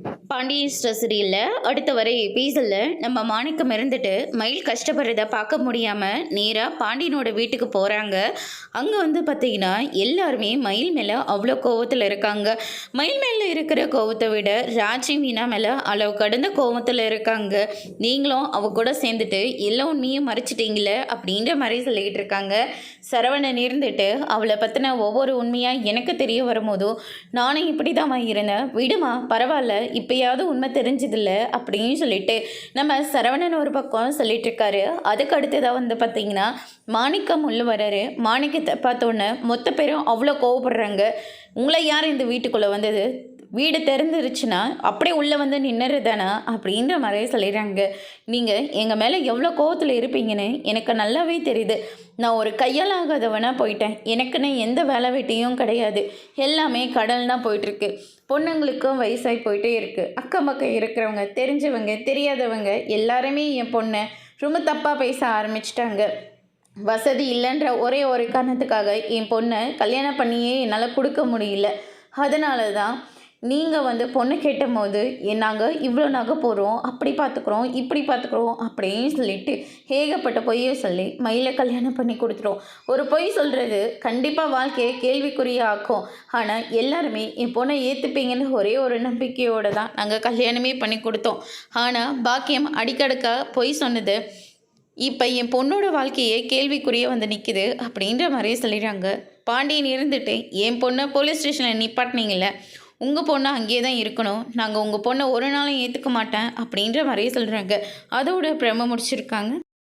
Pandian store சீரியலில் அடுத்த வர எபிசோடில் நம்ம மாணிக்கம் இருந்துட்டு மயில் கஷ்டப்படுறத பார்க்க முடியாமல் நேராக பாண்டியனோட வீட்டுக்கு போகிறாங்க. அங்கே வந்து பார்த்திங்கன்னா எல்லாருமே மயில் மேலே அவ்வளோ கோவத்தில் இருக்காங்க. மயில் மேலே இருக்கிற கோவத்தை விட ராஜி மீனா மேலே அளவு கடந்த கோவத்தில் இருக்காங்க. நீங்களும் அவ கூட சேர்ந்துட்டு எல்லா உண்மையும் மறைச்சிட்டீங்களே அப்படின்ற மாதிரி சொல்லிக்கிட்டு இருக்காங்க. சரவணன் இருந்துட்டு அவளை பற்றின ஒவ்வொரு உண்மையாக எனக்கு தெரிய வரும்போதும் நானும் இப்படி தான் இருந்தேன், விடுமா பரவாயில்ல, இப்போயாவது உண்மை தெரிஞ்சதில்ல அப்படின்னு சொல்லிட்டு நம்ம சரவணன் ஒரு பக்கம் சொல்லிட்டு இருக்காரு. அதுக்கு அடுத்ததாக வந்து பார்த்தீங்கன்னா மாணிக்கம் உள்ள வர்றாரு. மாணிக்கத்தை பார்த்தோன்னே மொத்த பேரும் அவ்வளோ கோவப்படுறாங்க. உங்களை யார் இந்த வீட்டுக்குள்ளே வந்தது, வீடு திறந்துருச்சுன்னா அப்படியே உள்ளே வந்து நின்றுதானா அப்படின்ற மாதிரியே சொல்லிடுறாங்க. நீங்கள் எங்கள் மேலே எவ்வளோ கோவத்தில் இருப்பீங்கன்னு எனக்கு நல்லாவே தெரியுது. நான் ஒரு கையால் ஆகாதவனாக போயிட்டேன். எனக்குன்னு எந்த வேலை வெட்டியும் கிடையாது. எல்லாமே கடல் தான் போயிட்டுருக்கு. பொண்ணுங்களுக்கும் வயசாகி போயிட்டே இருக்குது. அக்கம் பக்கம் இருக்கிறவங்க, தெரிஞ்சவங்க, தெரியாதவங்க எல்லாருமே என் பொண்ணை ரொம்ப தப்பாக பேச ஆரம்பிச்சிட்டாங்க. வசதி இல்லைன்ற ஒரே ஒரு காரணத்துக்காக என் பொண்ணை கல்யாணம் பண்ணியே என்னால் கொடுக்க முடியல. அதனால தான் நீங்கள் வந்து பொண்ணு கேட்டும் போது நாங்கள் இவ்வளோ நகை போகிறோம், அப்படி பார்த்துக்குறோம், இப்படி பார்த்துக்குறோம் அப்படின்னு சொல்லிட்டு ஏகப்பட்ட பொய்யை சொல்லி மயிலை கல்யாணம் பண்ணி கொடுத்துரும். ஒரு பொய் சொல்கிறது கண்டிப்பாக வாழ்க்கையை கேள்விக்குறிய ஆக்கும். ஆனால் எல்லாருமே என் பொண்ணை ஏற்றுப்பீங்கன்னு ஒரே ஒரு நம்பிக்கையோடு தான் நாங்கள் கல்யாணமே பண்ணி கொடுத்தோம். ஆனால் பாக்கியம் அடிக்கடுக்காக பொய் சொன்னது இப்போ என் பொண்ணோட வாழ்க்கையே கேள்விக்குறிய வந்து நிற்கிது அப்படின்ற மாதிரியே சொல்லிடுறாங்க. பாண்டியன் இருந்துட்டு என் பொண்ணை போலீஸ் ஸ்டேஷனில் நிப்பாட்டினீங்கள, உங்கள் பொண்ணை அங்கேயே தான் இருக்கணும், நாங்கள் உங்கள் பொண்ணை ஒரு நாளும் ஏற்றுக்க மாட்டேன் அப்படின்ற மாதிரியே சொல்கிறாங்க. அதோட பிரம முடிச்சிருக்காங்க.